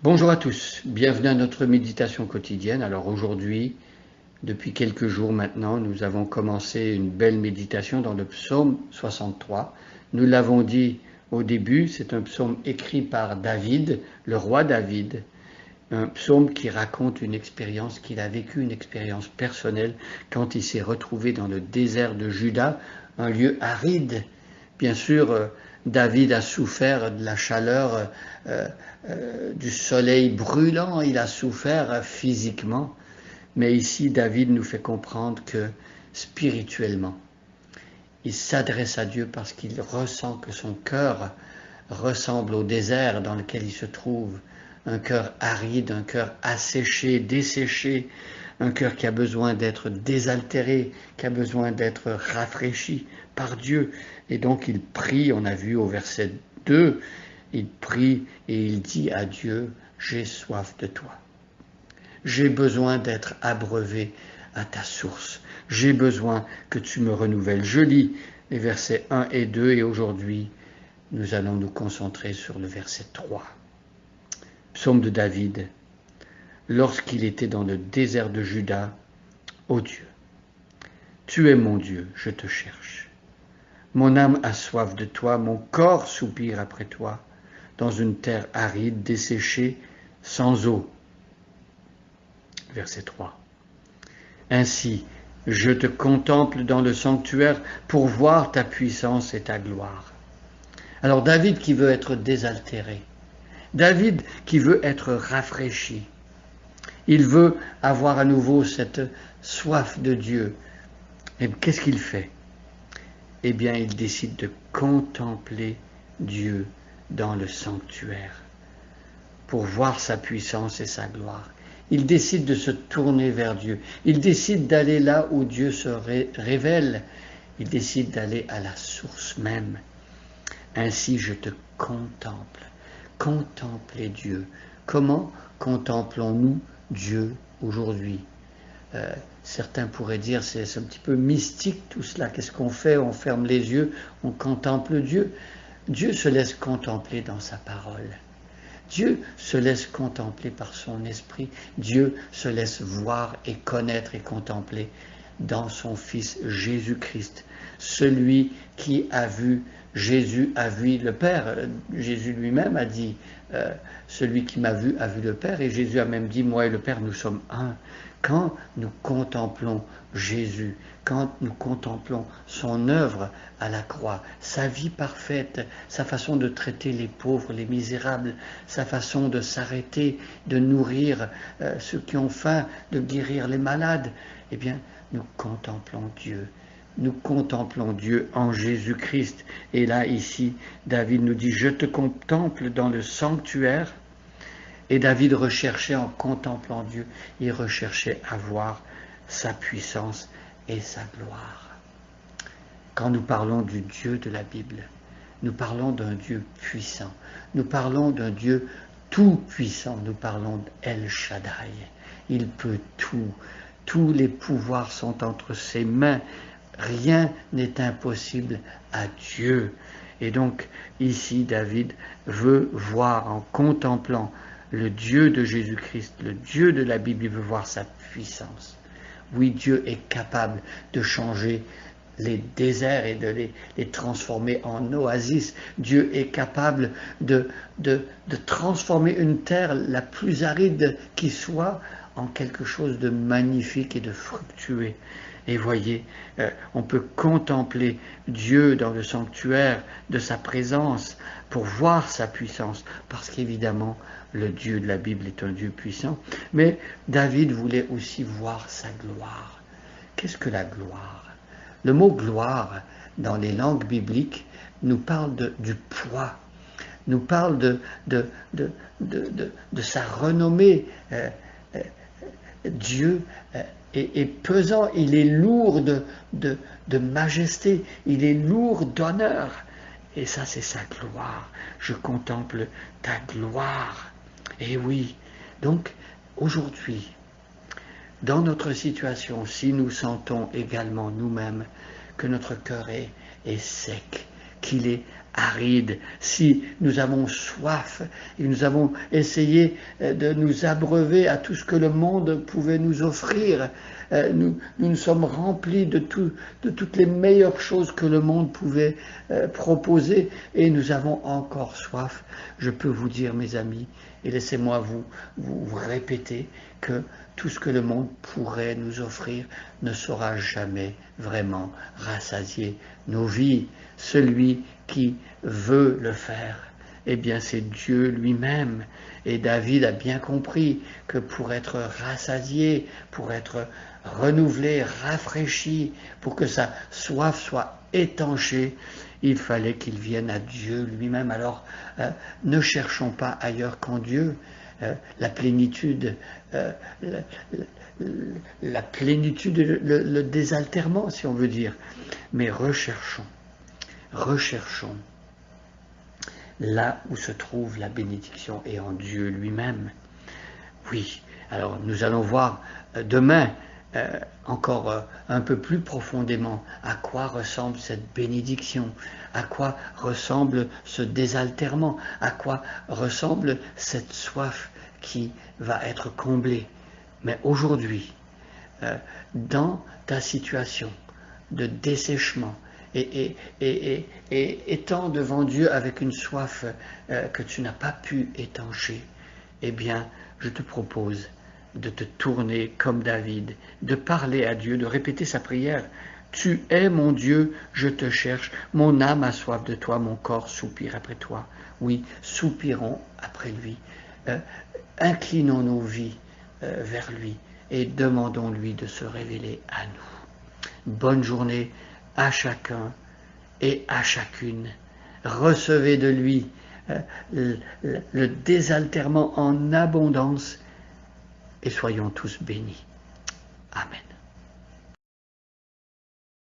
Bonjour à tous, bienvenue à notre méditation quotidienne. Alors aujourd'hui, depuis quelques jours maintenant, nous avons commencé une belle méditation dans le psaume 63. Nous l'avons dit au début, c'est un psaume écrit par David, le roi David, un psaume qui raconte une expérience qu'il a vécue, une expérience personnelle quand il s'est retrouvé dans le désert de Juda, un lieu aride. Bien sûr, David a souffert de la chaleur du soleil brûlant, il a souffert physiquement, mais ici David nous fait comprendre que spirituellement, il s'adresse à Dieu parce qu'il ressent que son cœur ressemble au désert dans lequel il se trouve, un cœur aride, un cœur asséché, desséché, un cœur qui a besoin d'être désaltéré, qui a besoin d'être rafraîchi par Dieu. Et donc il prie, on a vu au verset 2, il prie et il dit à Dieu, j'ai soif de toi. J'ai besoin d'être abreuvé à ta source. J'ai besoin que tu me renouvelles. Je lis les versets 1 et 2 et aujourd'hui, nous allons nous concentrer sur le verset 3. Psaume de David. Lorsqu'il était dans le désert de Juda, ô Dieu, tu es mon Dieu, je te cherche. Mon âme a soif de toi, mon corps soupire après toi, dans une terre aride, desséchée, sans eau. Verset 3. Ainsi, je te contemple dans le sanctuaire pour voir ta puissance et ta gloire. Alors David qui veut être désaltéré, David qui veut être rafraîchi, il veut avoir à nouveau cette soif de Dieu. Et qu'est-ce qu'il fait? Eh bien, il décide de contempler Dieu dans le sanctuaire pour voir sa puissance et sa gloire. Il décide de se tourner vers Dieu. Il décide d'aller là où Dieu se révèle. Il décide d'aller à la source même. Ainsi, je te contemple. Contempler Dieu. Comment contemplons-nous Dieu aujourd'hui? Certains pourraient dire c'est un petit peu mystique tout cela. Qu'est-ce qu'on fait? On ferme les yeux, on contemple Dieu. Dieu se laisse contempler dans sa parole. Dieu se laisse contempler par son esprit. Dieu se laisse voir et connaître et contempler dans son Fils Jésus-Christ. Celui qui a vu Jésus a vu le Père. Jésus lui-même a dit, celui qui m'a vu a vu le Père. Et Jésus a même dit, moi et le Père, nous sommes un. Quand nous contemplons Jésus, quand nous contemplons son œuvre à la croix, sa vie parfaite, sa façon de traiter les pauvres, les misérables, sa façon de s'arrêter, de nourrir ceux qui ont faim, de guérir les malades, eh bien, nous contemplons Dieu. Nous contemplons Dieu en Jésus-Christ. Et là, ici, David nous dit, je te contemple dans le sanctuaire. Et David recherchait en contemplant Dieu, il recherchait à voir sa puissance et sa gloire. Quand nous parlons du Dieu de la Bible, nous parlons d'un Dieu puissant, nous parlons d'un Dieu tout-puissant, nous parlons d'El Shaddai. Il peut tout, tous les pouvoirs sont entre ses mains, rien n'est impossible à Dieu. Et donc ici David veut voir en contemplant le Dieu de Jésus-Christ, le Dieu de la Bible, il veut voir sa puissance. Oui, Dieu est capable de changer les déserts et de les transformer en oasis. Dieu est capable de transformer une terre la plus aride qui soit en quelque chose de magnifique et de fructueux. Et voyez, on peut contempler Dieu dans le sanctuaire de sa présence pour voir sa puissance, parce qu'évidemment, le Dieu de la Bible est un Dieu puissant, mais David voulait aussi voir sa gloire. Qu'est-ce que la gloire? Le mot gloire, dans les langues bibliques, nous parle du poids, nous parle de sa renommée. Dieu est pesant, il est lourd de majesté, il est lourd d'honneur. Et ça, c'est sa gloire. Je contemple ta gloire. Et oui, donc aujourd'hui, dans notre situation, si nous sentons également nous-mêmes que notre cœur est sec, qu'il est aride, si nous avons soif et nous avons essayé de nous abreuver à tout ce que le monde pouvait nous offrir, nous nous sommes remplis de toutes les meilleures choses que le monde pouvait proposer et nous avons encore soif. Je peux vous dire, mes amis, et laissez-moi vous répéter que tout ce que le monde pourrait nous offrir ne saura jamais vraiment rassasier nos vies. Celui qui veut le faire, eh bien c'est Dieu lui-même. Et David a bien compris que pour être rassasié, pour être renouvelé, rafraîchi, pour que sa soif soit étanchée, il fallait qu'il vienne à Dieu lui-même. Alors ne cherchons pas ailleurs qu'en Dieu la plénitude, le désaltèrement, si on veut dire. Mais recherchons là où se trouve la bénédiction et en Dieu lui-même. Oui, alors nous allons voir demain encore un peu plus profondément à quoi ressemble cette bénédiction, à quoi ressemble ce désaltèrement, à quoi ressemble cette soif qui va être comblée. Mais aujourd'hui, dans ta situation de dessèchement, et étant devant Dieu avec une soif que tu n'as pas pu étancher, eh bien, je te propose de te tourner comme David, de parler à Dieu, de répéter sa prière. Tu es mon Dieu, je te cherche, mon âme a soif de toi, mon corps soupire après toi. Oui, soupirons après lui. Inclinons nos vies vers lui et demandons-lui de se révéler à nous. Bonne journée à chacun et à chacune. Recevez de lui le désaltèrement en abondance et soyons tous bénis. Amen.